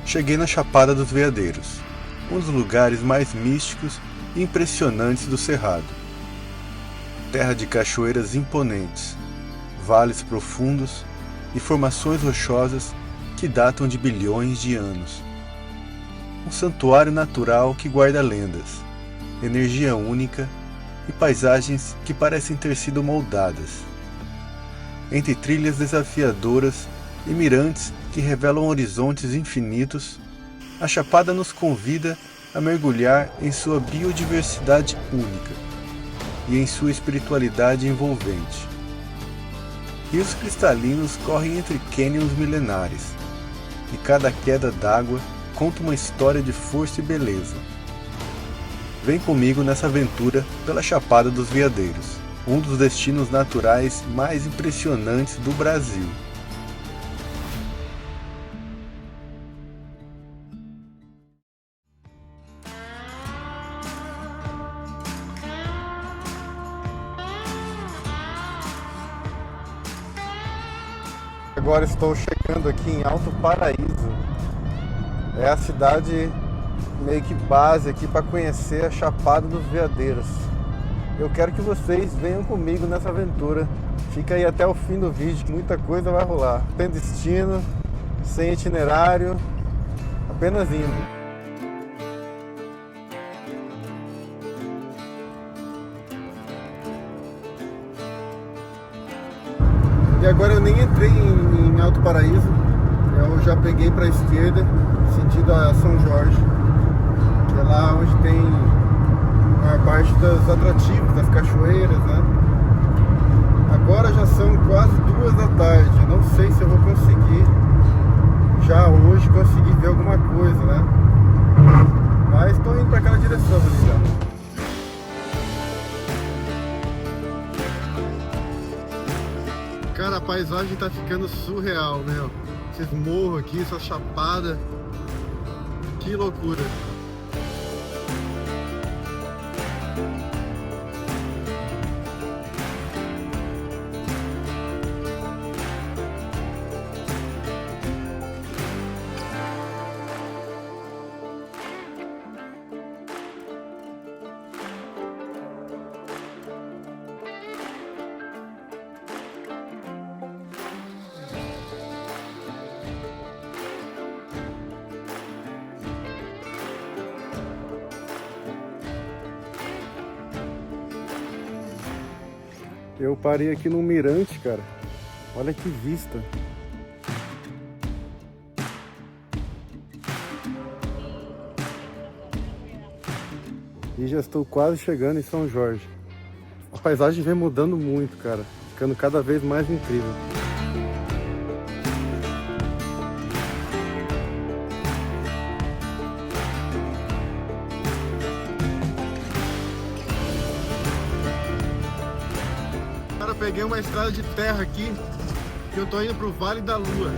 Cheguei na Chapada dos Veadeiros, um dos lugares mais místicos e impressionantes do Cerrado. Terra de cachoeiras imponentes, vales profundos e formações rochosas que datam de bilhões de anos. Um santuário natural que guarda lendas, energia única e paisagens que parecem ter sido moldadas. Entre trilhas desafiadoras e mirantes que revelam horizontes infinitos, a Chapada nos convida a mergulhar em sua biodiversidade única e em sua espiritualidade envolvente. Rios cristalinos correm entre cânions milenares, e cada queda d'água conta uma história de força e beleza. Vem comigo nessa aventura pela Chapada dos Veadeiros, um dos destinos naturais mais impressionantes do Brasil. Agora estou chegando aqui em Alto Paraíso. É a cidade meio que base aqui para conhecer a Chapada dos Veadeiros. Eu quero que vocês venham comigo nessa aventura. Fica aí até o fim do vídeo, que muita coisa vai rolar. Sem destino, sem itinerário, apenas indo. E agora eu nem entrei em Alto Paraíso, eu já peguei para a esquerda, sentido a São Jorge, que é lá onde tem a parte dos atrativos, das cachoeiras, né? Agora já são quase 2 da tarde, eu não sei se eu vou conseguir já hoje conseguir ver alguma coisa, né? Mas estou indo para aquela direção ali já. Cara, a paisagem tá ficando surreal, meu. Esses morros aqui, essa chapada. Que loucura. Eu parei aqui no mirante, cara. Olha que vista. E já estou quase chegando em São Jorge. A paisagem vem mudando muito, cara. Ficando cada vez mais incrível. Peguei uma estrada de terra aqui, que eu tô indo pro Vale da Lua.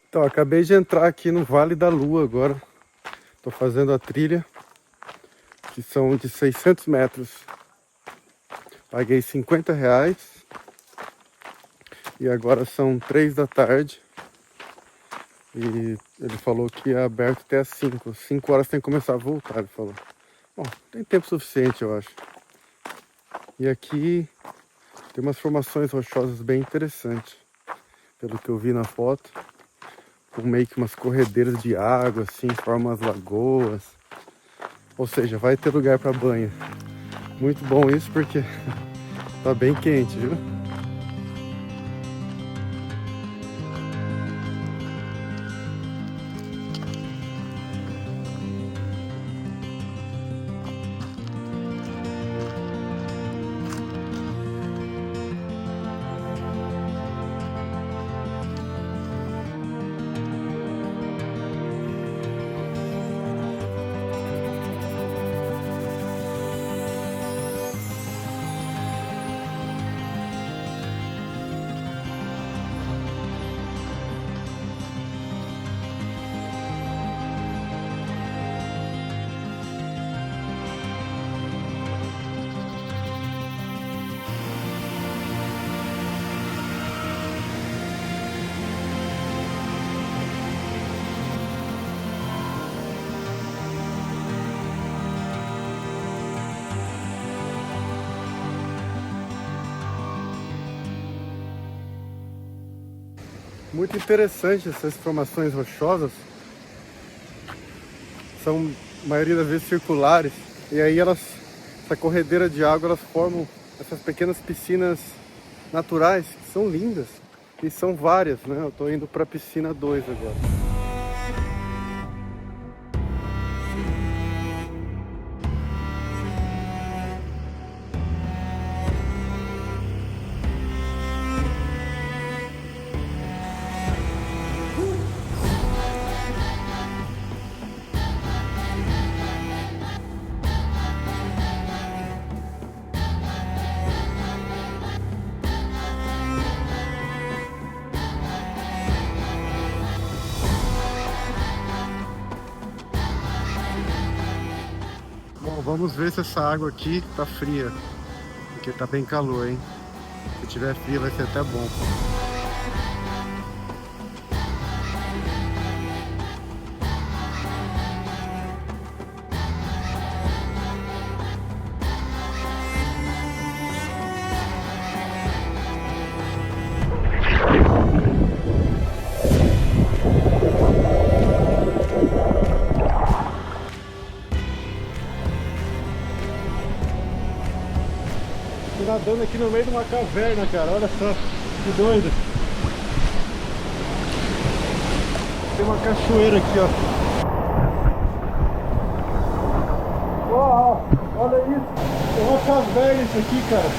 Então, acabei de entrar aqui no Vale da Lua agora. Tô fazendo a trilha, que são de 600 metros. Paguei R$50 e agora são 3 da tarde. E ele falou que é aberto até às 5. 5 horas tem que começar a voltar, ele falou. Bom, tem tempo suficiente, eu acho. E aqui tem umas formações rochosas bem interessantes, pelo que eu vi na foto. Com meio que umas corredeiras de água, assim, formam umas lagoas. Ou seja, vai ter lugar para banho. Muito bom isso porque tá bem quente, viu? Muito interessante essas formações rochosas. São, a maioria das vezes, circulares. E aí essa corredeira de água, elas formam essas pequenas piscinas naturais, que são lindas. E são várias, né? Eu tô indo pra piscina 2 agora. Bom, vamos ver se essa água aqui tá fria, porque tá bem calor, hein? Se tiver fria vai ser até bom. Tô nadando aqui no meio de uma caverna, cara, olha só, que doido. Tem uma cachoeira aqui, ó. Olha isso, é uma caverna isso aqui, cara.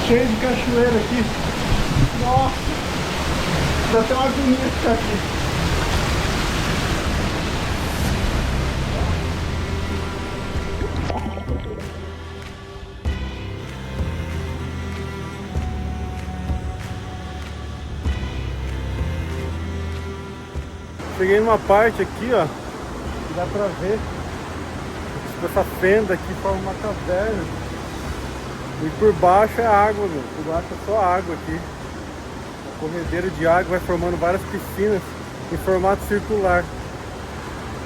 Cheio de cachoeira aqui. Nossa, dá até uma agonia ficar aqui. Cheguei numa parte aqui, ó, que dá pra ver essa fenda aqui forma uma caverna. E por baixo é água, meu. Por baixo é só água aqui. A corredeira de água vai formando várias piscinas em formato circular.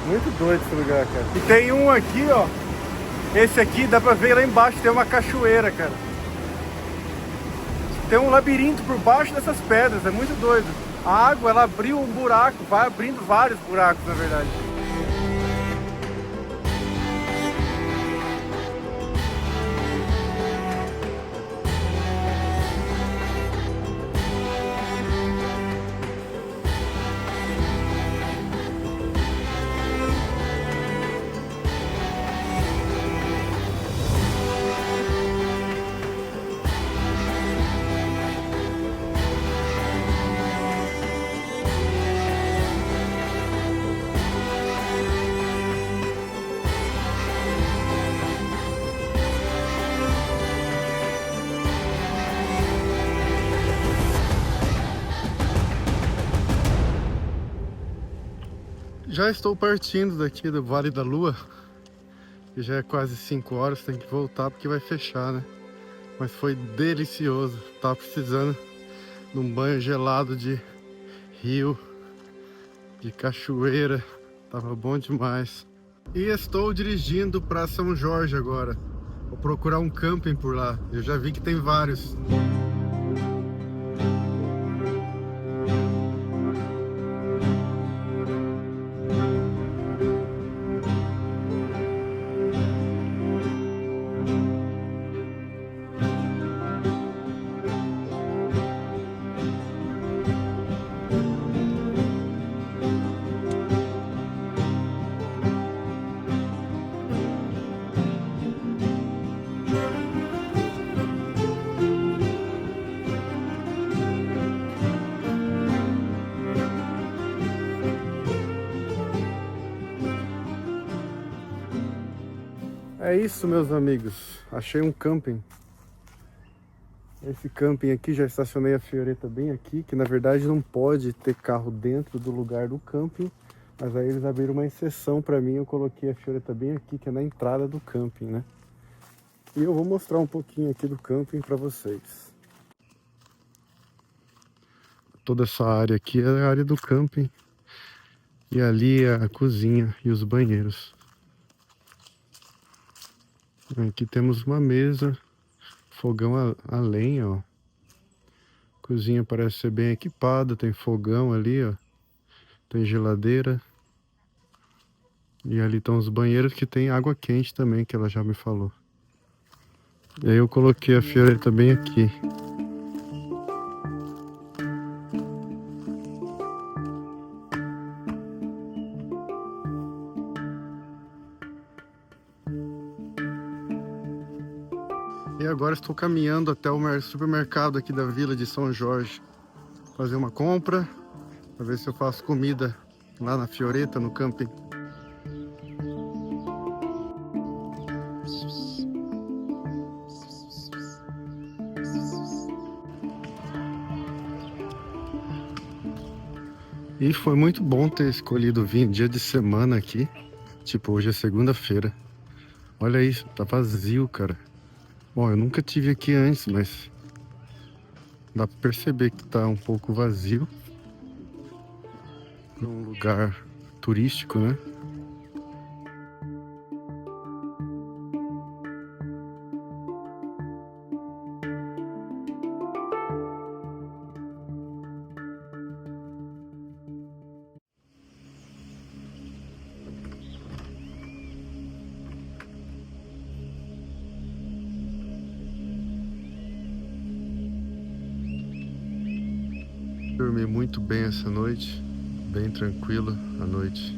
Muito doido esse lugar, cara. E tem um aqui, ó. Esse aqui dá pra ver lá embaixo, tem uma cachoeira, cara. Tem um labirinto por baixo dessas pedras, é muito doido. A água, ela abriu um buraco, vai abrindo vários buracos, na verdade. Já estou partindo daqui do Vale da Lua, que já é quase 5 horas, tem que voltar porque vai fechar, né? Mas foi delicioso, tava precisando de um banho gelado de rio, de cachoeira, tava bom demais. E estou dirigindo para São Jorge agora, vou procurar um camping por lá, eu já vi que tem vários. É isso, meus amigos, achei um camping. Esse camping aqui, já estacionei a Fioretta bem aqui, que na verdade não pode ter carro dentro do lugar do camping, mas aí eles abriram uma exceção para mim, eu coloquei a Fioretta bem aqui, que é na entrada do camping, né? E eu vou mostrar um pouquinho aqui do camping para vocês. Toda essa área aqui é a área do camping, e ali é a cozinha e os banheiros. Aqui temos uma mesa, fogão a lenha, ó, Cozinha parece ser bem equipada, tem fogão ali, ó. Tem geladeira. E ali estão os banheiros que tem água quente também, que ela já me falou. E aí eu coloquei a fioreta bem aqui. E agora estou caminhando até o supermercado aqui da Vila de São Jorge. Fazer uma compra, para ver se eu faço comida lá na fioreta, no camping. E foi muito bom ter escolhido vir dia de semana aqui. Tipo, hoje é segunda-feira. Olha isso, tá vazio, cara. Bom, eu nunca tive aqui antes, mas dá pra perceber que tá um pouco vazio. Num lugar turístico, né? Dormi muito bem essa noite, bem tranquila a noite,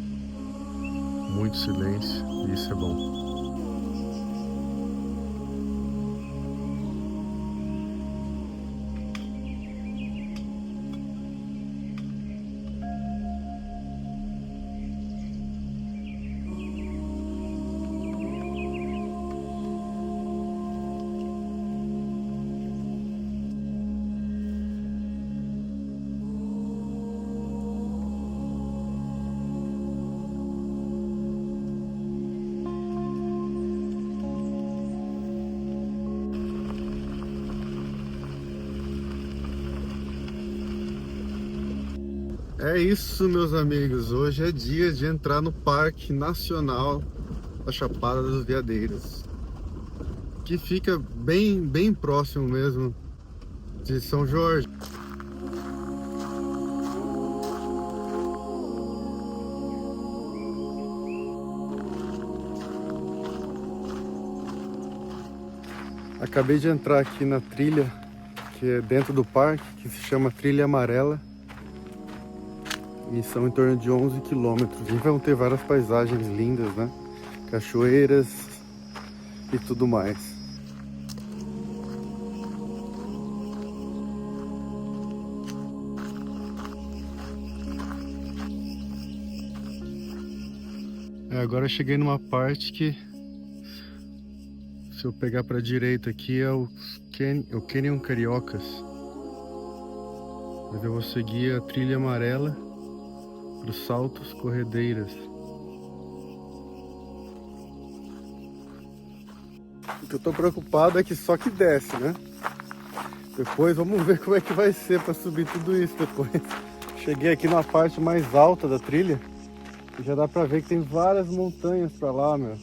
muito silêncio, e isso é bom. É isso, meus amigos. Hoje é dia de entrar no Parque Nacional da Chapada dos Veadeiros, que fica bem próximo mesmo de São Jorge. Acabei de entrar aqui na trilha que é dentro do parque, que se chama Trilha Amarela. E são em torno de 11 quilômetros. E vão ter várias paisagens lindas, né? Cachoeiras e tudo mais. Agora eu cheguei numa parte que, se eu pegar para a direita aqui, é o Canyon Cariocas. Mas eu vou seguir a Trilha Amarela para os Saltos Corredeiras. O que eu tô preocupado é que só que desce, né? Depois vamos ver como é que vai ser para subir tudo isso depois. Cheguei aqui na parte mais alta da trilha e já dá para ver que tem várias montanhas para lá, meu.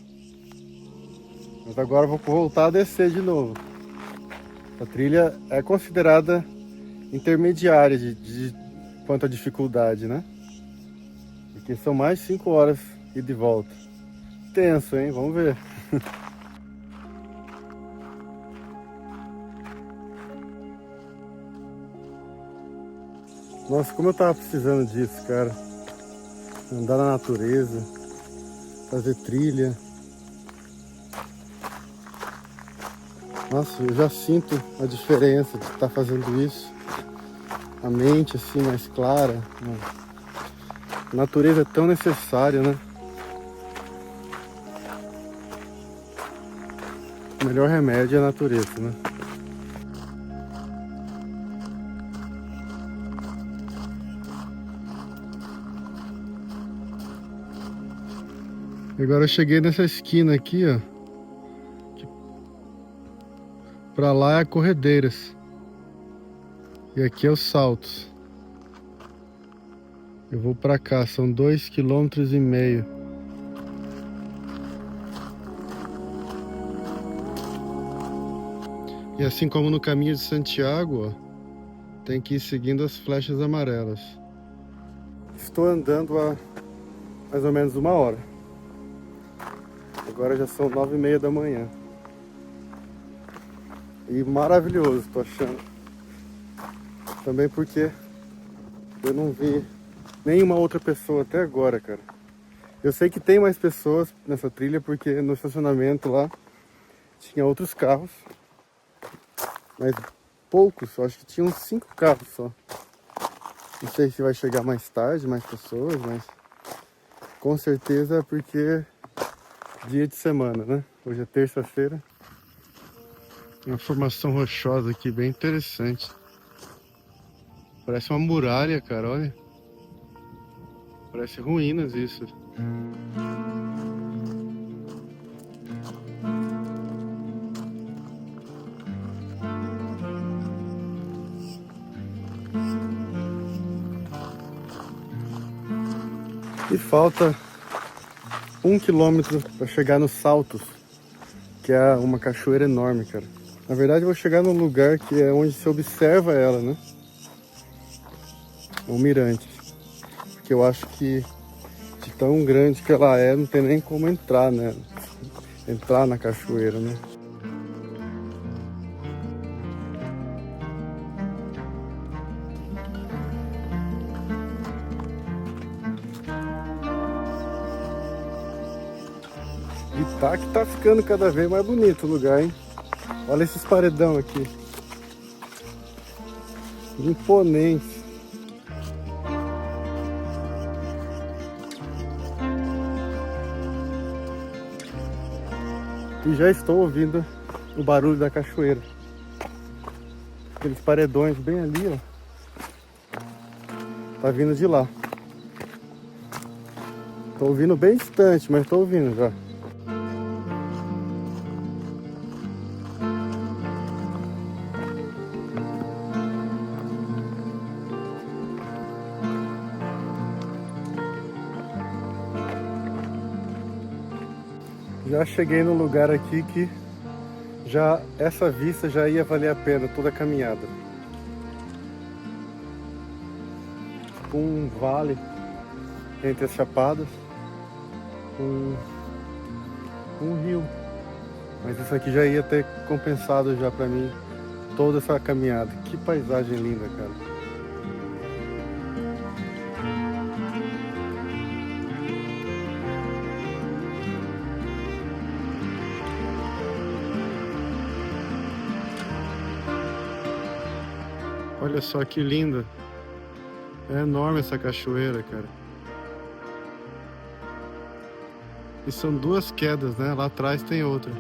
Mas agora eu vou voltar a descer de novo. A trilha é considerada intermediária de quanto à dificuldade, né? Porque são mais 5 horas e de volta. Tenso, hein? Vamos ver. Nossa, como eu tava precisando disso, cara. Andar na natureza, fazer trilha. Nossa, eu já sinto a diferença de estar fazendo isso. A mente assim mais clara. A natureza é tão necessária, né? O melhor remédio é a natureza, né? Agora eu cheguei nessa esquina aqui, ó. Pra lá é Corredeiras. E aqui é os Saltos. Eu vou pra cá, são 2,5 km. E assim como no caminho de Santiago, ó, Tem que ir seguindo as flechas amarelas. Estou andando há mais ou menos 1 hora. Agora já são 9h30 da manhã. E maravilhoso, tô achando. Também porque eu não vi nenhuma outra pessoa até agora, cara. Eu sei que tem mais pessoas nessa trilha porque no estacionamento lá tinha outros carros. Mas poucos, eu acho que tinham 5 carros só. Não sei se vai chegar mais tarde, mais pessoas, mas com certeza é porque dia de semana, né? Hoje é terça-feira. Uma formação rochosa aqui, bem interessante. Parece uma muralha, cara, olha. Parece ruínas isso. E falta 1 quilômetro para chegar nos Saltos, que é uma cachoeira enorme, cara. Na verdade, eu vou chegar num lugar que é onde se observa ela, né? O mirante. Porque eu acho que de tão grande que ela é, não tem nem como entrar, né? Entrar na cachoeira, né? E tá que tá ficando cada vez mais bonito o lugar, hein? Olha esses paredão aqui. Imponente. E já estou ouvindo o barulho da cachoeira. Aqueles paredões bem ali, ó. Tá vindo de lá. Tô ouvindo bem distante, mas tô ouvindo já. Já cheguei no lugar aqui que já essa vista já ia valer a pena toda a caminhada. Um vale entre as chapadas, um rio. Mas isso aqui já ia ter compensado já pra mim toda essa caminhada. Que paisagem linda, cara. Olha só que linda. É enorme essa cachoeira, cara. E são 2 quedas, né? Lá atrás tem outra.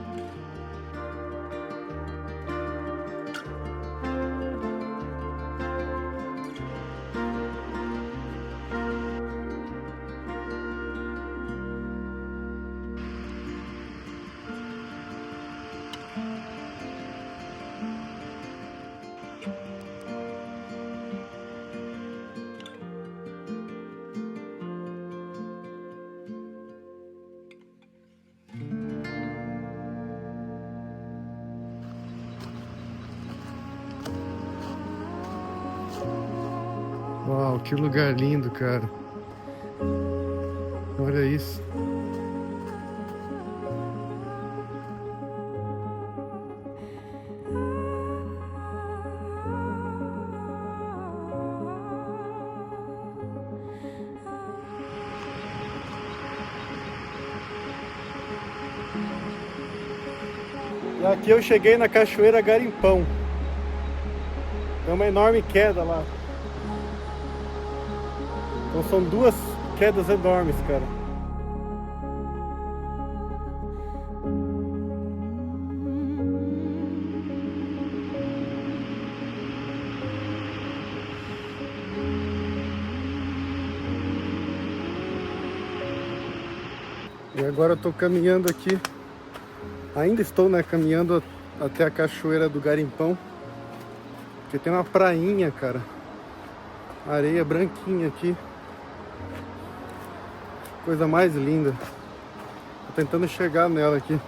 Uau, que lugar lindo, cara. Olha isso. E aqui eu cheguei na Cachoeira Garimpão. Tem uma enorme queda lá. Então são 2 quedas enormes, cara. E agora eu tô caminhando aqui. Ainda estou, né, caminhando até a Cachoeira do Garimpão. Porque tem uma prainha, cara. Areia branquinha aqui. Coisa mais linda. Tô tentando chegar nela aqui.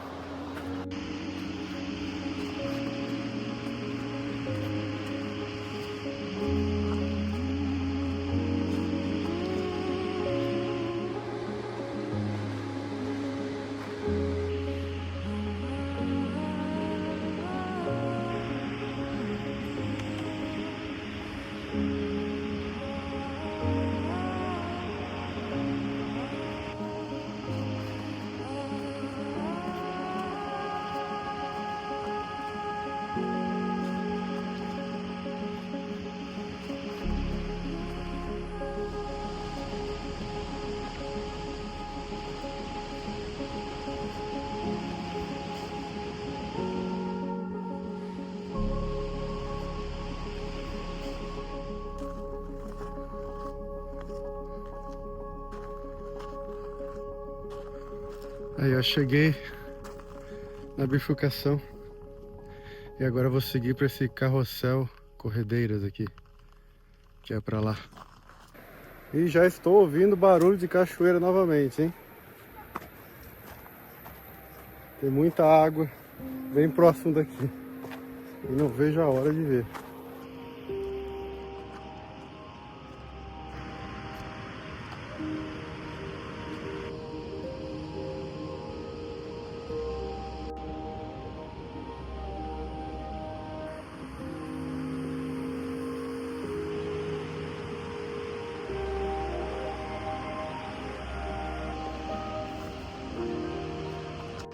Aí eu cheguei na bifurcação e agora eu vou seguir para esse carrossel Corredeiras aqui, que é para lá. E já estou ouvindo barulho de cachoeira novamente, hein? Tem muita água bem próximo daqui e não vejo a hora de ver.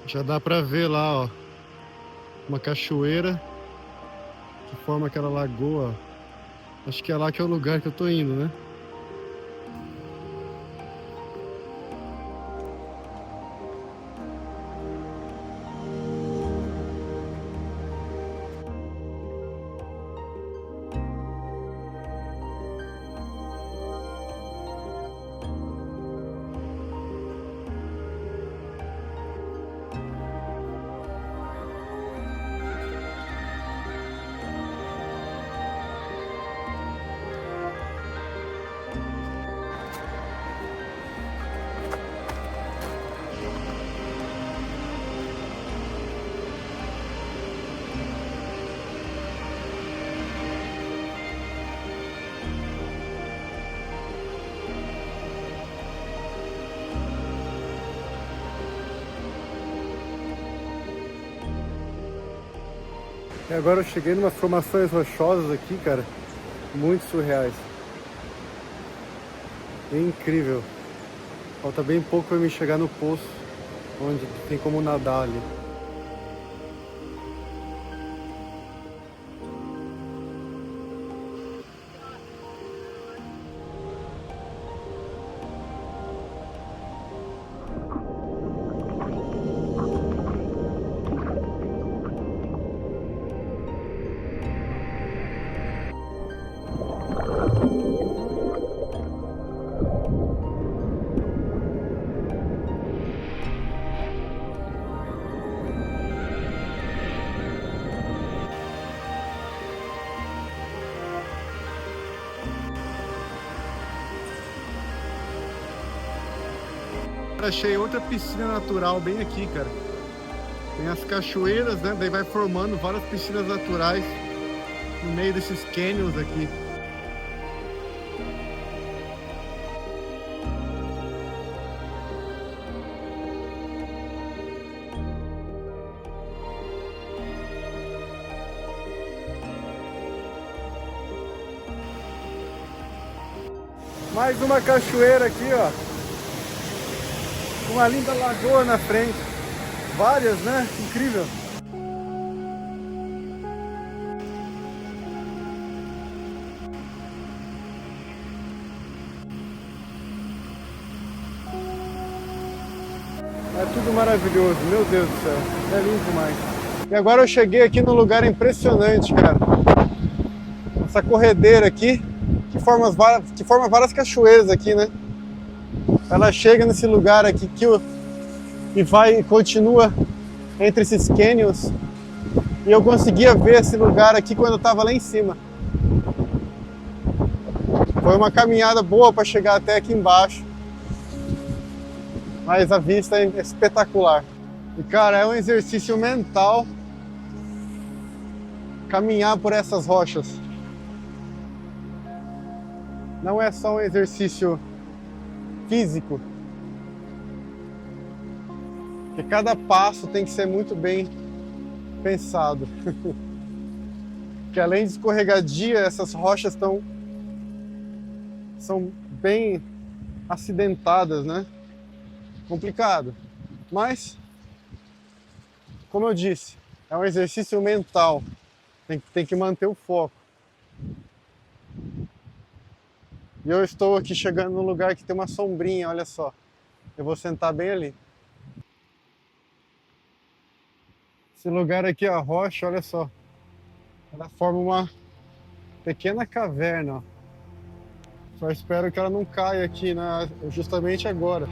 Já dá pra ver lá, ó, uma cachoeira que forma aquela lagoa. Acho que é lá que é o lugar que eu tô indo, né? E agora eu cheguei em umas formações rochosas aqui, cara, muito surreais. É incrível. Falta bem pouco para me chegar no poço, onde tem como nadar ali. Achei outra piscina natural bem aqui, cara. Tem as cachoeiras, né? Daí vai formando várias piscinas naturais no meio desses canyons aqui. Mais uma cachoeira aqui, ó. Uma linda lagoa na frente. Várias, né? Incrível. É tudo maravilhoso, meu Deus do céu. É lindo demais. E agora eu cheguei aqui num lugar impressionante, cara. Essa corredeira aqui, que forma várias cachoeiras aqui, né? Ela chega nesse lugar aqui e vai e continua entre esses canyons. E eu conseguia ver esse lugar aqui quando eu estava lá em cima. Foi uma caminhada boa para chegar até aqui embaixo. Mas a vista é espetacular. E cara, é um exercício mental caminhar por essas rochas. Não é só um exercício físico, que cada passo tem que ser muito bem pensado. Que além de escorregadia, essas rochas são bem acidentadas, né? Complicado, mas como eu disse, é um exercício mental, tem que manter o foco. E eu estou aqui chegando num lugar que tem uma sombrinha, olha só. Eu vou sentar bem ali. Esse lugar aqui, a rocha, olha só. Ela forma uma pequena caverna, ó. Só espero que ela não caia aqui justamente agora.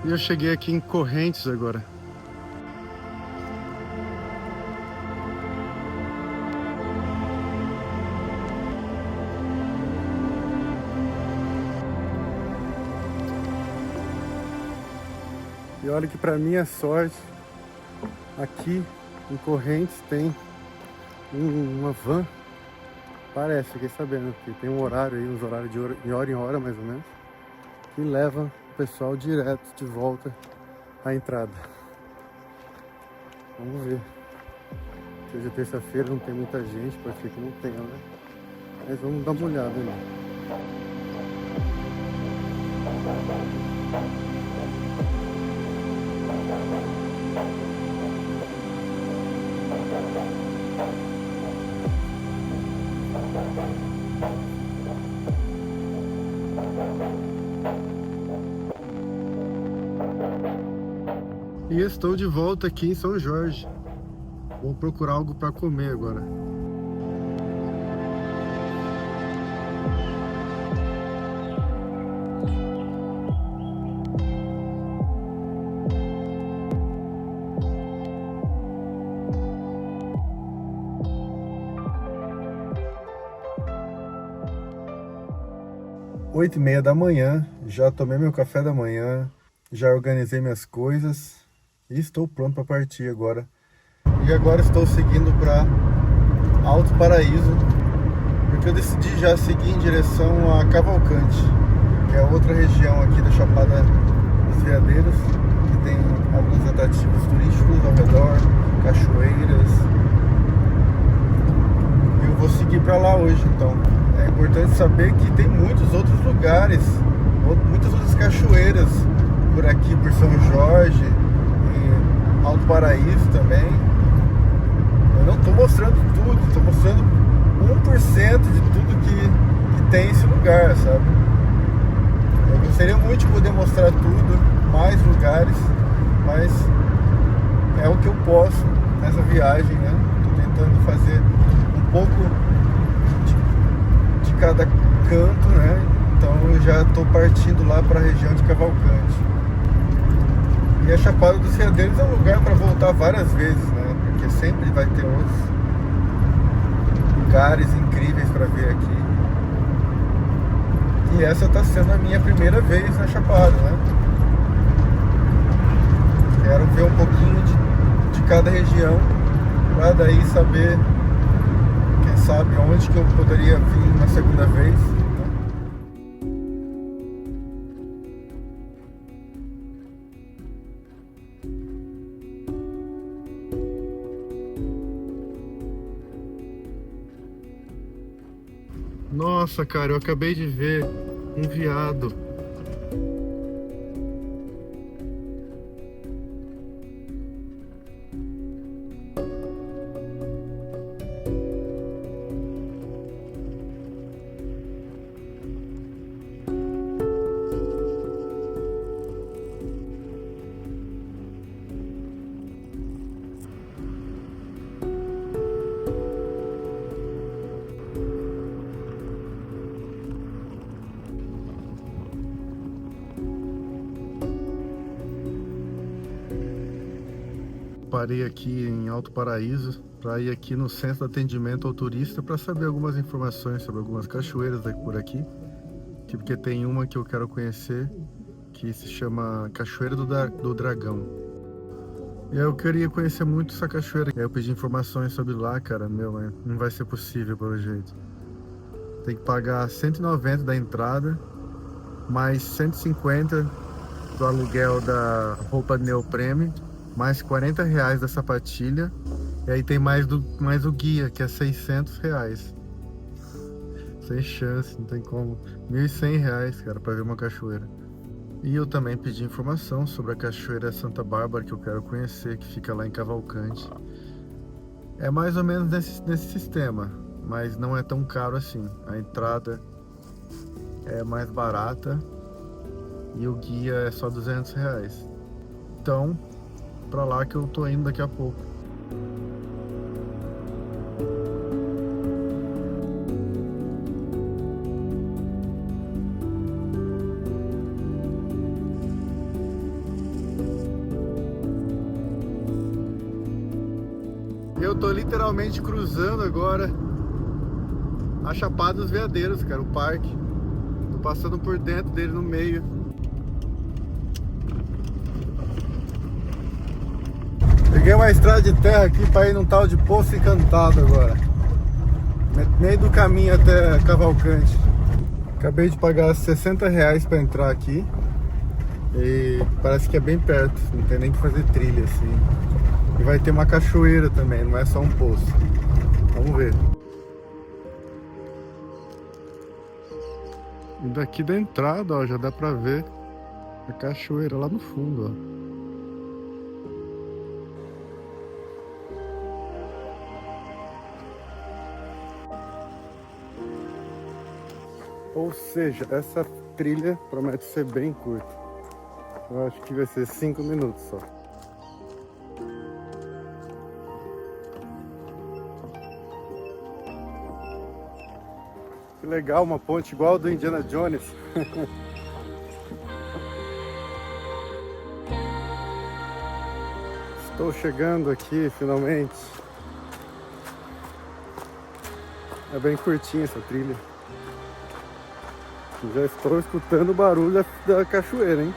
E eu cheguei aqui em Correntes agora. E olha que para minha sorte, aqui em Correntes tem uma van, parece, fiquei sabendo que tem um horário aí, uns horários de hora em hora mais ou menos, que leva o pessoal direto de volta à entrada. Vamos ver. Hoje é terça-feira, não tem muita gente, pode ser que não tenha, né? Mas vamos dar uma olhada ali. E estou de volta aqui em São Jorge. Vou procurar algo para comer agora. Oito e meia da manhã, já tomei meu café da manhã, já organizei minhas coisas e estou pronto para partir agora. E agora estou seguindo para Alto Paraíso, porque eu decidi já seguir em direção a Cavalcante, que é outra região aqui da Chapada dos Veadeiros, que tem alguns atrativos turísticos ao redor, cachoeiras. E eu vou seguir para lá hoje, então. É importante saber que tem muitos outros lugares, muitas outras cachoeiras por aqui, por São Jorge, e Alto Paraíso também. Eu não estou mostrando tudo, estou mostrando 1% de tudo que tem esse lugar, sabe? Eu gostaria muito de poder mostrar tudo, mais lugares, mas é o que eu posso nessa viagem, né? Estou tentando fazer um pouco de cada canto, né? Então eu já estou partindo lá para a região de Cavalcante. E a Chapada dos Veadeiros é um lugar para voltar várias vezes, né? Porque sempre vai ter outros lugares incríveis para ver aqui. E essa está sendo a minha primeira vez na Chapada, né? Quero ver um pouquinho de cada região para daí saber, quem sabe, onde que eu poderia vir na segunda vez. Nossa, cara, eu acabei de ver um veado. Parei aqui em Alto Paraíso para ir aqui no centro de atendimento ao turista para saber algumas informações sobre algumas cachoeiras por aqui, porque tem uma que eu quero conhecer que se chama Cachoeira do Dragão. E eu queria conhecer muito essa cachoeira. Eu pedi informações sobre lá, cara, não vai ser possível pelo jeito. Tem que pagar 190 da entrada, mais 150 do aluguel da roupa neoprene, mais 40 reais da sapatilha, e aí tem mais o guia, que é 600 reais. Sem chance, não tem como. 1.100 reais, cara, pra ver uma cachoeira. E eu também pedi informação sobre a Cachoeira Santa Bárbara, que eu quero conhecer, que fica lá em Cavalcante. É mais ou menos nesse sistema, mas não é tão caro assim. A entrada é mais barata e o guia é só 200 reais. Então, pra lá que eu tô indo daqui a pouco. eu tô literalmente cruzando agora a Chapada dos Veadeiros, cara, o parque. Tô passando por dentro dele, no meio. Peguei uma estrada de terra aqui para ir num tal de Poço Encantado agora. Meio do caminho até Cavalcante. Acabei de pagar R$60 para entrar aqui. E parece que é bem perto, não tem nem que fazer trilha assim. E vai ter uma cachoeira também, não é só um poço. Vamos ver. E daqui da entrada, ó, já dá pra ver a cachoeira lá no fundo, ó. Ou seja, essa trilha promete ser bem curta. Eu acho que vai ser 5 minutos só. Que legal, uma ponte igual do Indiana Jones. Estou chegando aqui finalmente. É bem curtinha essa trilha. Já estou escutando o barulho da cachoeira, hein?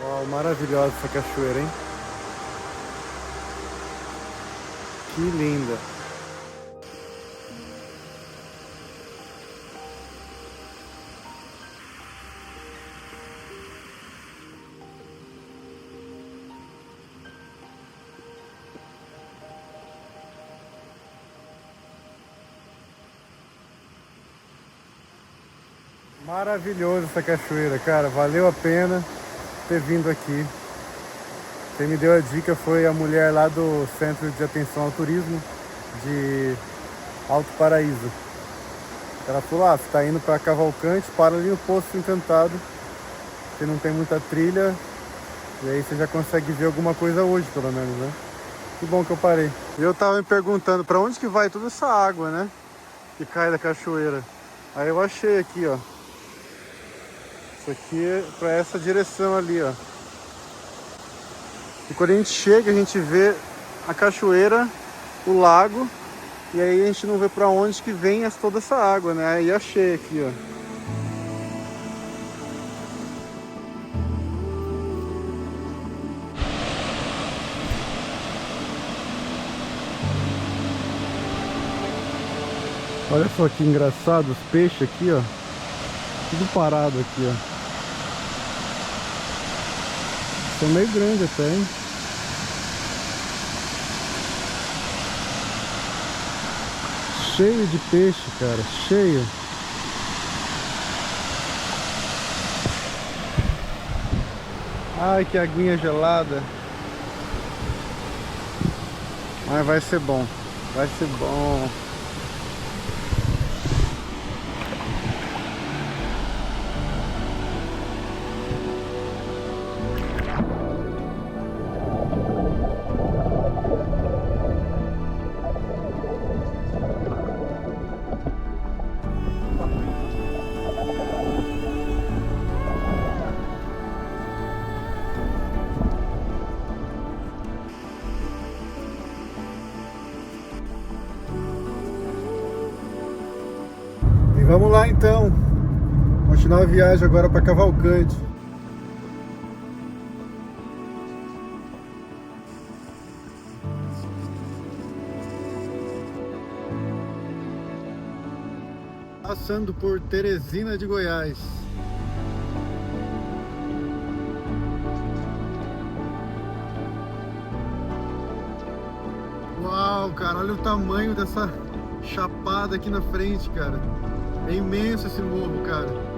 Uau, maravilhosa essa cachoeira, hein? Que linda! Maravilhosa essa cachoeira, cara. Valeu a pena ter vindo aqui. Quem me deu a dica foi a mulher lá do Centro de Atenção ao Turismo de Alto Paraíso. Ela falou, você tá indo para Cavalcante, para ali no Poço Encantado, que não tem muita trilha, e aí você já consegue ver alguma coisa hoje, pelo menos, né? Que bom que eu parei. E eu tava me perguntando para onde que vai toda essa água, né? Que cai da cachoeira. Aí eu achei aqui, ó. Isso aqui é para essa direção ali, ó. E quando a gente chega, a gente vê a cachoeira, o lago, e aí a gente não vê para onde que vem toda essa água, né? Aí achei aqui, ó. Olha só que engraçado os peixes aqui, ó. Tudo parado aqui, ó. São meio grandes até, hein? Cheio de peixe, cara. Cheio. Ai, que aguinha gelada. Mas vai ser bom. Vai ser bom. Vamos lá então, continuar a viagem agora para Cavalcante. Passando por Teresina de Goiás. legal, cara. Olha o tamanho dessa chapada aqui na frente, cara. É imenso esse morro, cara.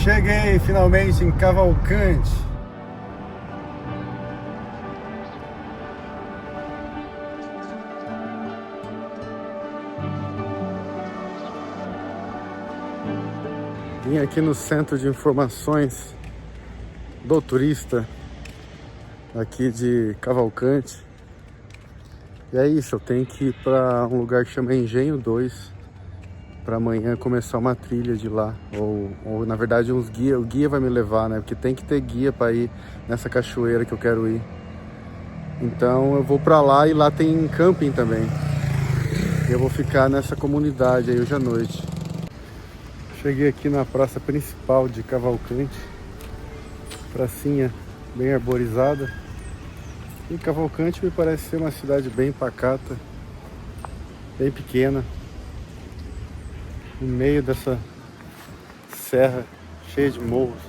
Cheguei finalmente em Cavalcante. Vim aqui no Centro de Informações do Turista aqui de Cavalcante. E é isso, eu tenho que ir para um lugar que chama Engenho 2 para amanhã começar uma trilha de lá, ou na verdade uns guia, o guia vai me levar, né? Porque tem que ter guia para ir nessa cachoeira que eu quero ir. Então eu vou para lá e lá tem camping também. Eu vou ficar nessa comunidade aí hoje à noite. Cheguei aqui na praça principal de Cavalcante, pracinha bem arborizada. E Cavalcante me parece ser uma cidade bem pacata, bem pequena, no meio dessa serra cheia de morros.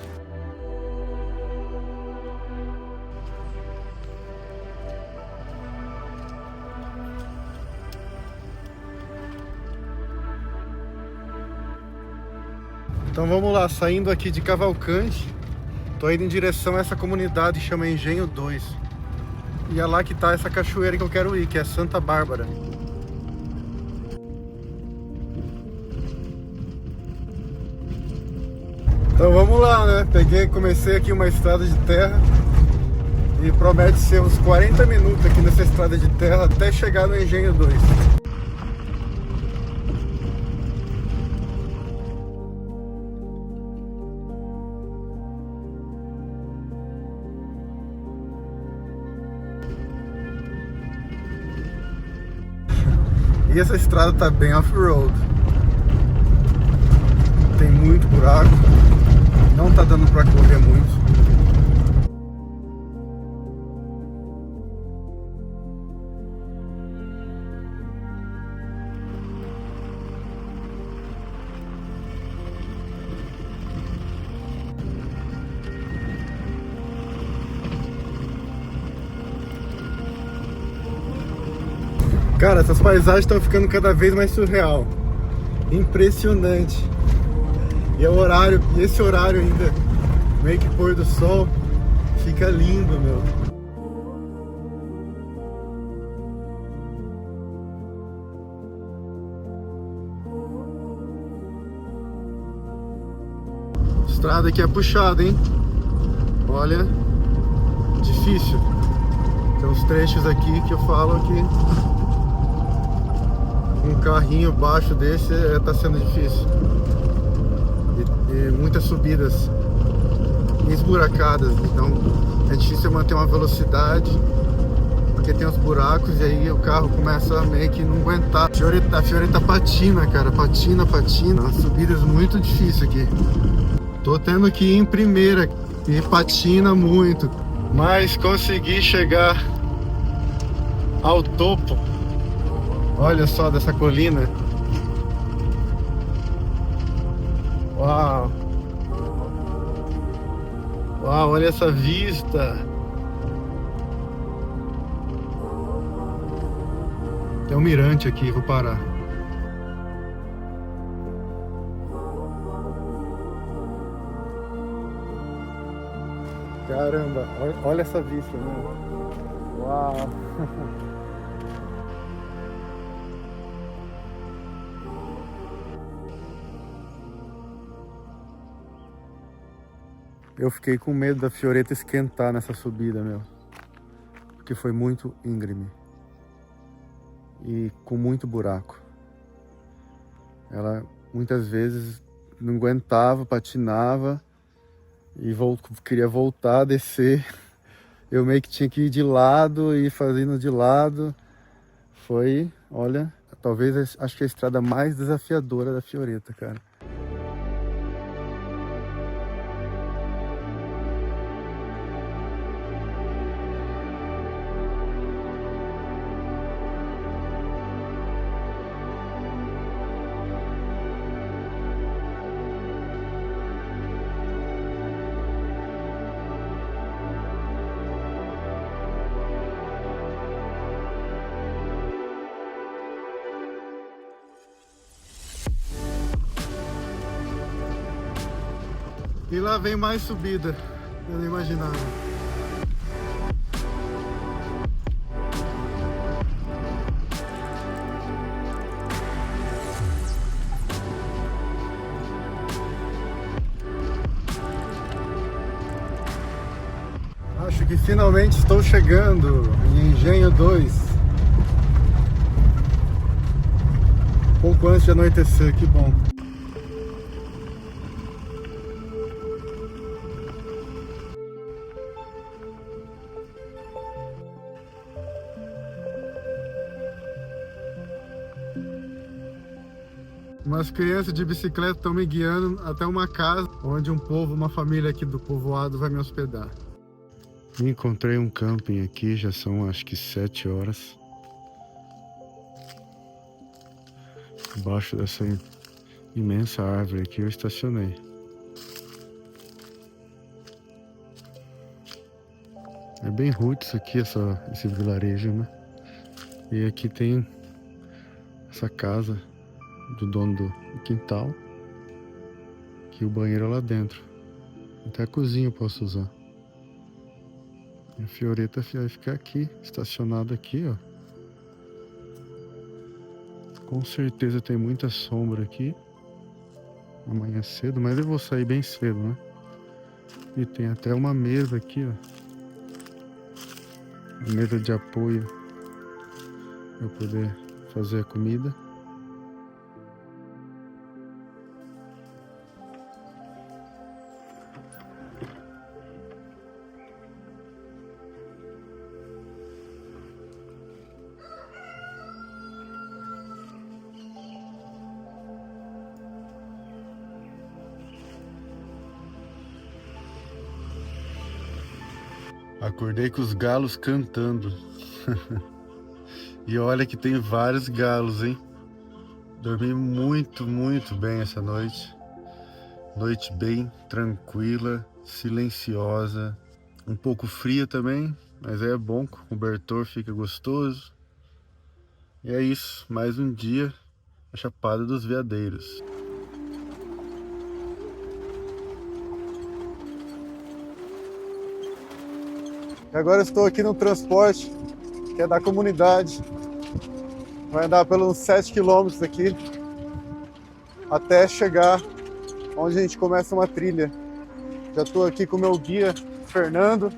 Então vamos lá, saindo aqui de Cavalcante, tô indo em direção a essa comunidade que chama Engenho 2. E é lá que tá essa cachoeira que eu quero ir, que é Santa Bárbara. Então vamos lá, né? Comecei aqui uma estrada de terra e promete ser uns 40 minutos aqui nessa estrada de terra até chegar no Engenho 2. E essa estrada tá bem off-road. Tem muito buraco. Não tá dando pra correr muito. Cara, essas paisagens estão ficando cada vez mais surreal. Impressionante. E o horário, e esse horário ainda, meio que pôr do sol, fica lindo, meu. Estrada aqui é puxada, hein? Olha, difícil. Tem uns trechos aqui que eu falo que um carrinho baixo desse tá sendo difícil. E muitas subidas esburacadas, então é difícil manter uma velocidade porque tem os buracos e aí o carro começa a meio que não aguentar. A Fioretta patina, cara, patina. Umas subidas muito difíceis aqui. Tô tendo que ir em primeira e patina muito, mas consegui chegar ao topo. Olha só dessa colina. Uau! Uau, olha essa vista! Tem um mirante aqui, vou parar. Caramba, olha essa vista, meu. Uau! Eu fiquei com medo da Fioretta esquentar nessa subida, meu. Porque foi muito íngreme. E com muito buraco. Ela muitas vezes não aguentava, patinava e queria voltar a descer. Eu meio que tinha que ir de lado e fazendo de lado. Foi, olha, talvez acho que a estrada mais desafiadora da Fioretta, cara. E lá vem mais subida, eu não imaginava. Acho que finalmente estou chegando em Engenho 2. Pouco antes de anoitecer, que bom. Umas crianças de bicicleta estão me guiando até uma casa onde uma família aqui do povoado vai me hospedar. Encontrei um camping aqui, já são acho que 7 horas. Embaixo dessa imensa árvore aqui eu estacionei. É bem roots aqui esse vilarejo, né? E aqui tem essa casa do dono do quintal, que o banheiro é lá dentro. Até a cozinha eu posso usar. E a Fioretta vai ficar aqui, estacionada aqui, ó. Com certeza tem muita sombra aqui. Amanhã cedo, mas eu vou sair bem cedo, né? E tem até uma mesa aqui, ó. Uma mesa de apoio para poder fazer a comida. Acordei com os galos cantando. E olha que tem vários galos, hein? Dormi muito, muito bem essa noite. Noite bem tranquila, silenciosa. Um pouco fria também, mas é bom, o cobertor fica gostoso. E é isso, mais um dia na Chapada dos Veadeiros. Agora estou aqui no transporte, que é da comunidade. Vai andar pelos 7 quilômetros aqui, até chegar onde a gente começa uma trilha. Já estou aqui com o meu guia, Fernando,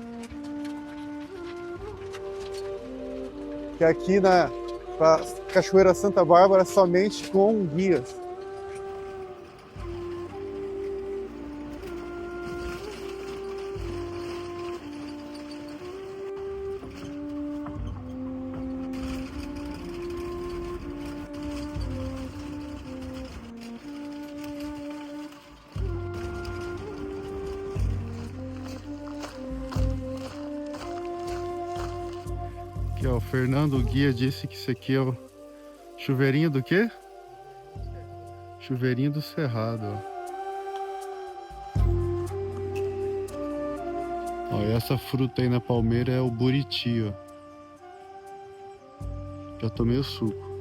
que aqui na Cachoeira Santa Bárbara somente com guias. Aqui, ó, o Fernando, o guia, disse que isso aqui é o chuveirinho do quê? Chuveirinho do Cerrado, ó. Ó, e essa fruta aí na palmeira é o buriti, ó. Já tomei o suco.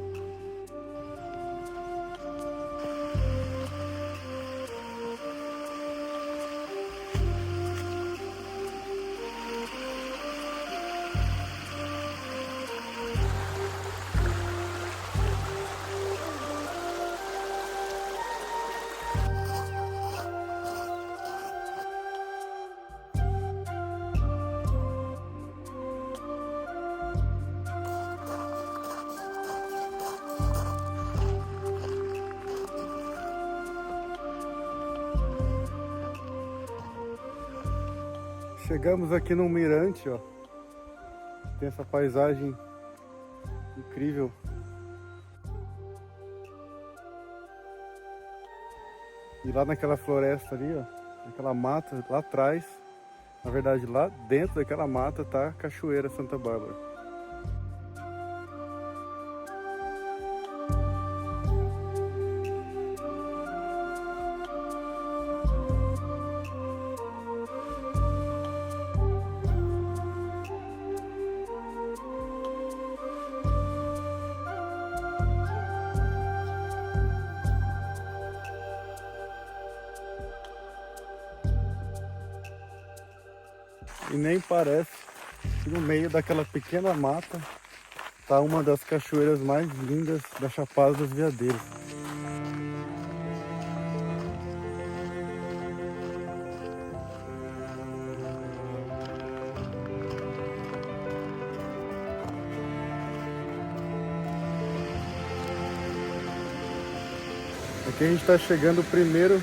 Chegamos aqui num mirante, ó. Tem essa paisagem incrível. E lá naquela floresta ali, ó, naquela mata lá atrás, na verdade lá dentro daquela mata tá a Cachoeira Santa Bárbara. E nem parece que no meio daquela pequena mata tá uma das cachoeiras mais lindas da Chapada dos Veadeiros. Aqui a gente está chegando primeiro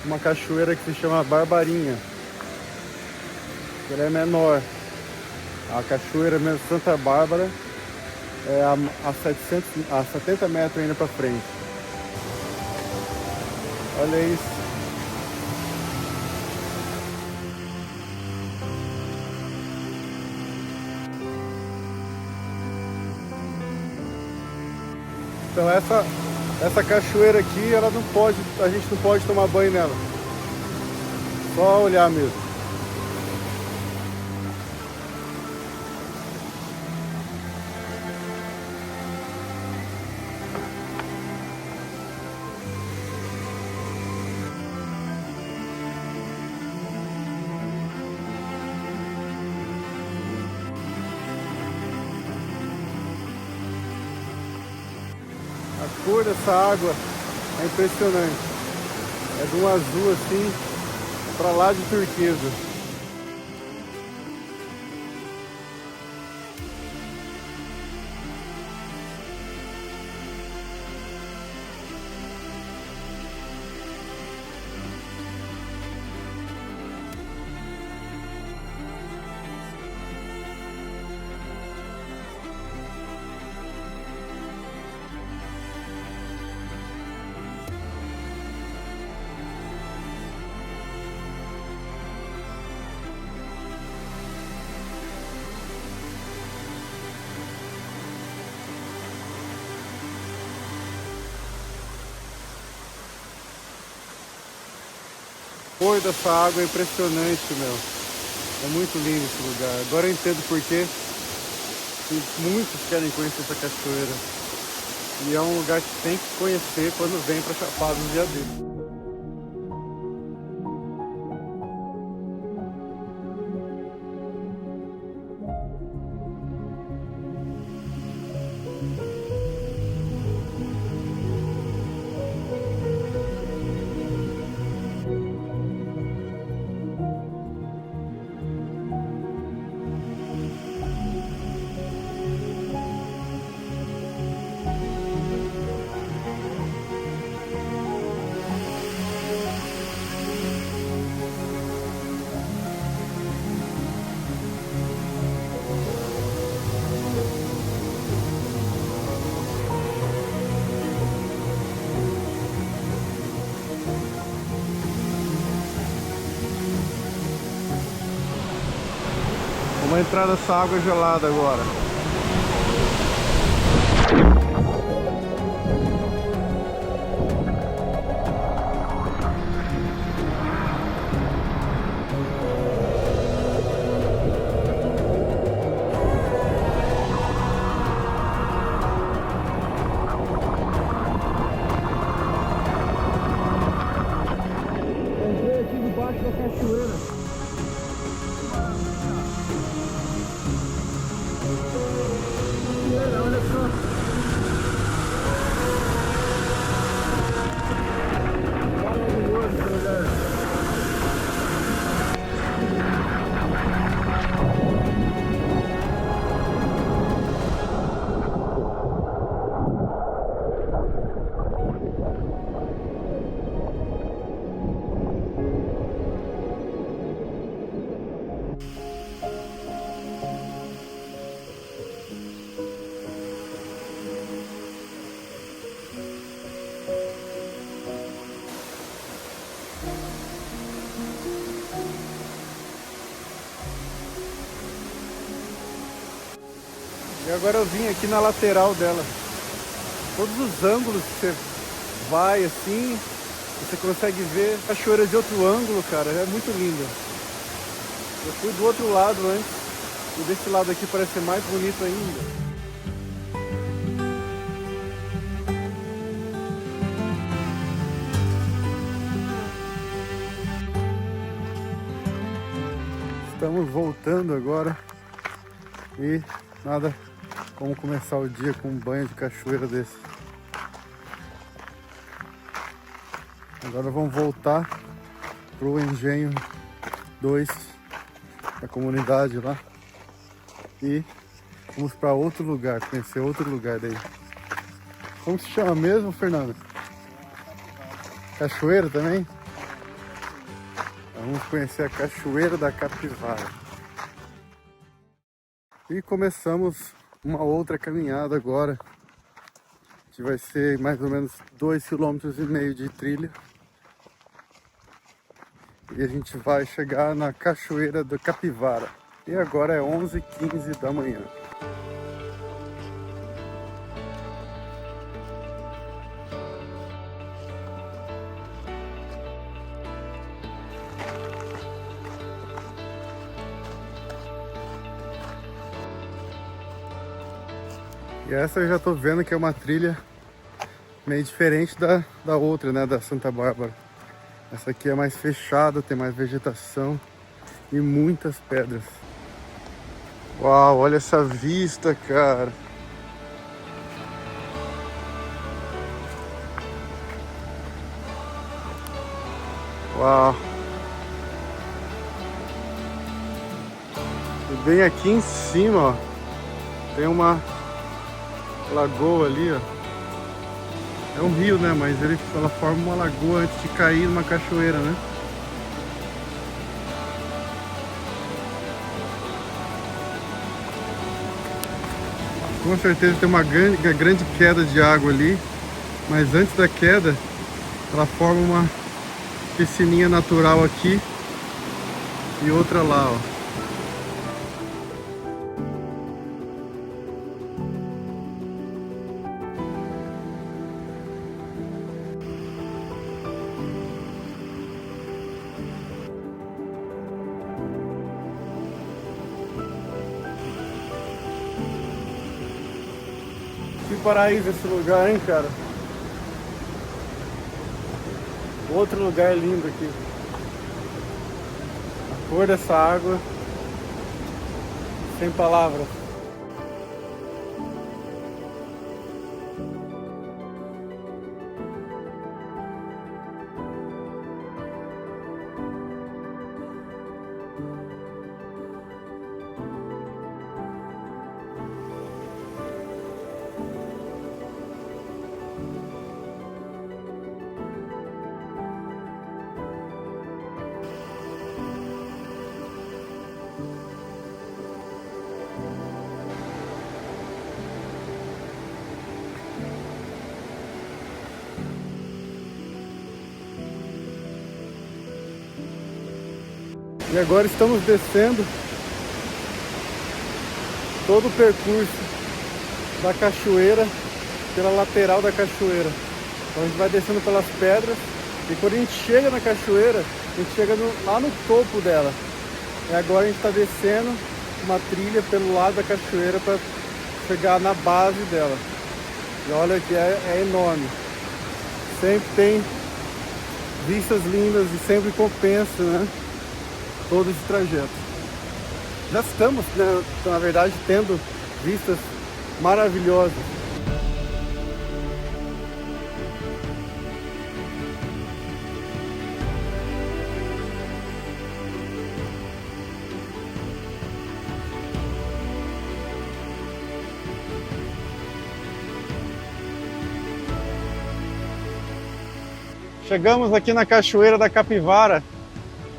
uma cachoeira que se chama Barbarinha. Ela é menor. A cachoeira mesmo Santa Bárbara é a 70 metros ainda para frente. Olha isso. Então essa cachoeira aqui, ela não pode, a gente não pode tomar banho nela. Só olhar mesmo. A cor dessa água é impressionante. É de um azul assim, pra lá de turquesa. A cor dessa água é impressionante, meu. É muito lindo esse lugar. Agora eu entendo por quê que muitos querem conhecer essa cachoeira. E é um lugar que tem que conhecer quando vem para Chapada dos Veadeiros. Vamos entrar nessa água gelada agora. Entrei aqui debaixo da cachoeira. E agora eu vim aqui na lateral dela. Todos os ângulos que você vai assim, você consegue ver a cachoeira de outro ângulo, cara. É muito linda. Eu fui do outro lado antes, e desse lado aqui parece ser mais bonito ainda. Estamos voltando agora e nada como começar o dia com um banho de cachoeira desse. Agora vamos voltar pro Engenho 2 da comunidade lá e vamos para outro lugar, conhecer outro lugar daí. Como se chama mesmo, Fernando? Cachoeira também? Vamos conhecer a Cachoeira da Capivara. E começamos uma outra caminhada agora, que vai ser mais ou menos 2,5 km de trilha. E a gente vai chegar na Cachoeira da Capivara. E agora é 11h15 da manhã. E essa eu já tô vendo que é uma trilha meio diferente da outra, né, da Santa Bárbara. Essa aqui é mais fechada, tem mais vegetação e muitas pedras. Uau, olha essa vista, cara. Uau. E bem aqui em cima, ó, tem uma lagoa ali, ó. É um rio, né? Mas ela forma uma lagoa antes de cair numa cachoeira, né? Com certeza tem uma grande queda de água ali, mas antes da queda ela forma uma piscininha natural aqui e outra lá, ó. Que paraíso esse lugar, hein, cara? Outro lugar lindo aqui. A cor dessa água, sem palavras. E agora estamos descendo todo o percurso da cachoeira, pela lateral da cachoeira. Então a gente vai descendo pelas pedras e quando a gente chega na cachoeira, a gente chega lá no topo dela. E agora a gente está descendo uma trilha pelo lado da cachoeira para chegar na base dela. E olha que é enorme. Sempre tem vistas lindas e sempre compensa, né? Todo esse trajeto. Já estamos, né, na verdade, tendo vistas maravilhosas. Chegamos aqui na Cachoeira da Capivara.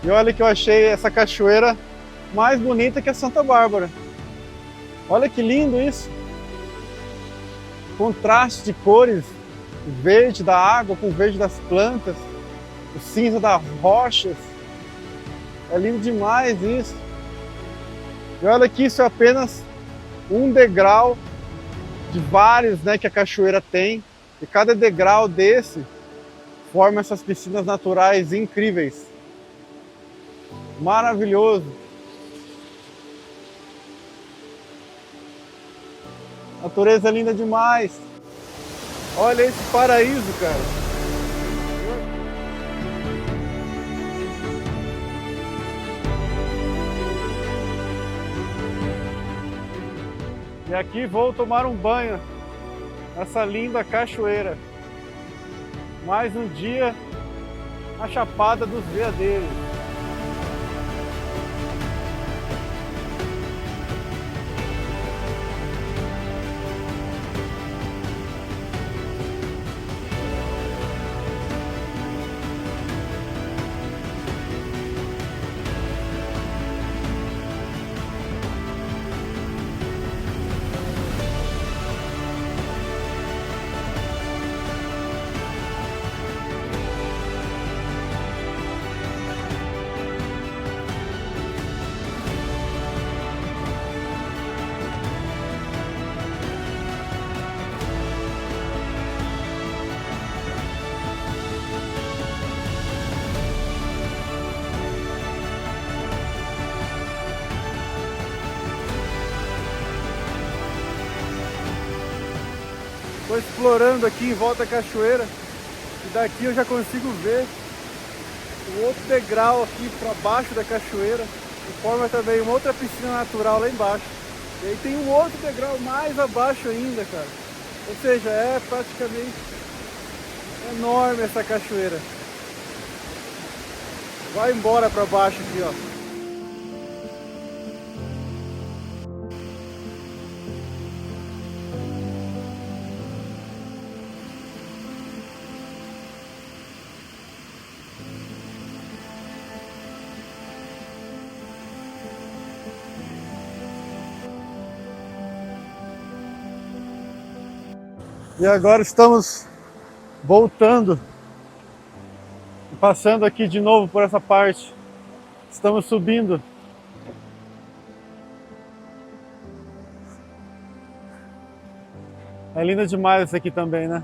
E olha que eu achei essa cachoeira mais bonita que a Santa Bárbara. Olha que lindo isso. Contraste de cores, o verde da água com o verde das plantas, o cinza das rochas. É lindo demais isso. E olha que isso é apenas um degrau de vários, né, que a cachoeira tem. E cada degrau desse forma essas piscinas naturais incríveis. Maravilhoso. Natureza linda demais. Olha esse paraíso, cara. E aqui vou tomar um banho nessa linda cachoeira. Mais um dia na Chapada dos Veadeiros. Estou explorando aqui em volta da cachoeira e daqui eu já consigo ver o outro degrau aqui para baixo da cachoeira, que forma também uma outra piscina natural lá embaixo. E aí tem um outro degrau mais abaixo ainda, cara. Ou seja, é praticamente enorme essa cachoeira. Vai embora para baixo aqui, ó. E agora estamos voltando, passando aqui de novo por essa parte. Estamos subindo. É linda demais isso aqui também, né?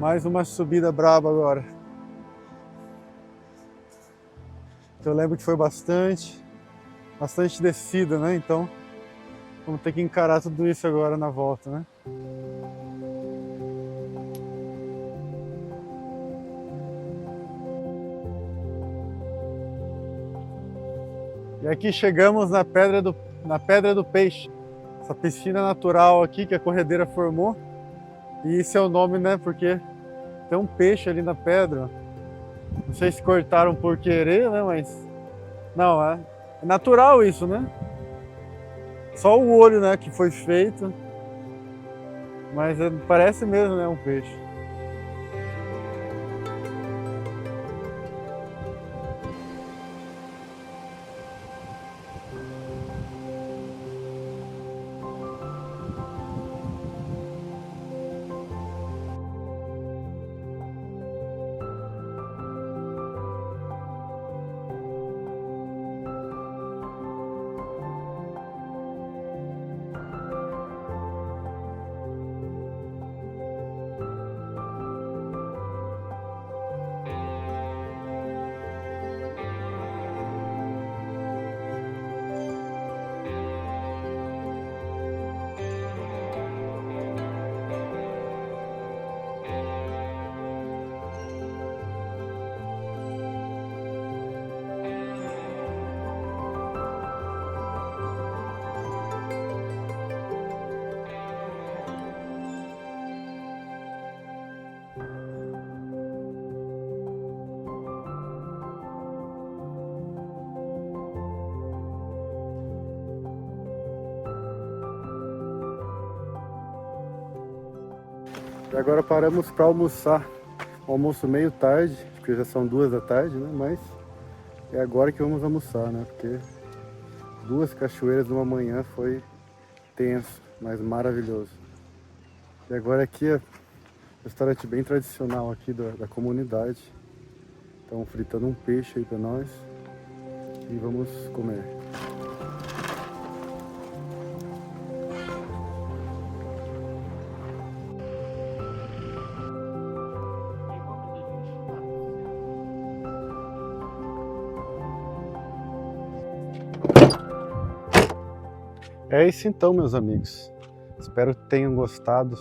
Mais uma subida braba agora. Eu lembro que foi bastante descida, né? Então, vamos ter que encarar tudo isso agora na volta, né? E aqui chegamos na Pedra do Peixe. Essa piscina natural aqui que a corredeira formou. E esse é o nome, né? Porque tem um peixe ali na pedra. Não sei se cortaram por querer, né? Mas não, é natural isso, né? Só o olho, né, que foi feito. Mas parece mesmo, né, um peixe. E agora paramos para almoçar. Um almoço meio tarde, porque já são 2 da tarde, né? Mas é agora que vamos almoçar, né? Porque 2 cachoeiras numa manhã foi tenso, mas maravilhoso. E agora aqui é um restaurante bem tradicional aqui da comunidade. Estão fritando um peixe aí para nós e vamos comer. É isso então, meus amigos. Espero que tenham gostado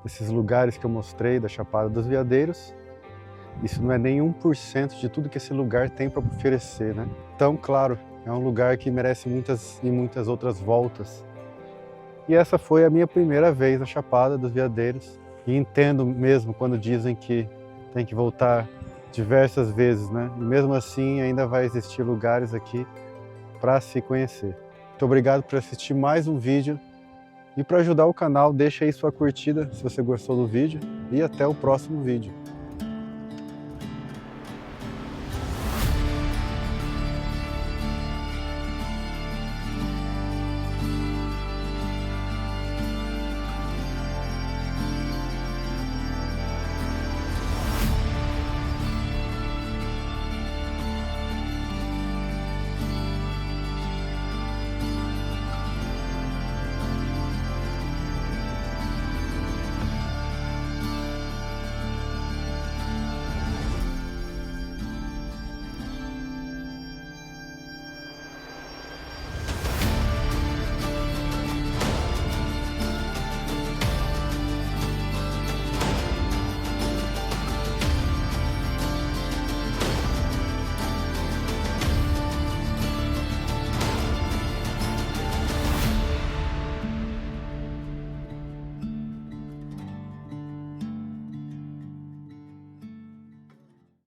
desses lugares que eu mostrei da Chapada dos Veadeiros. Isso não é nem 1% de tudo que esse lugar tem para oferecer, né? Então, claro, é um lugar que merece muitas outras voltas. E essa foi a minha primeira vez na Chapada dos Veadeiros. E entendo mesmo quando dizem que tem que voltar diversas vezes, né? E mesmo assim ainda vai existir lugares aqui para se conhecer. Muito obrigado por assistir mais um vídeo. E para ajudar o canal, deixa aí sua curtida se você gostou do vídeo. E até o próximo vídeo.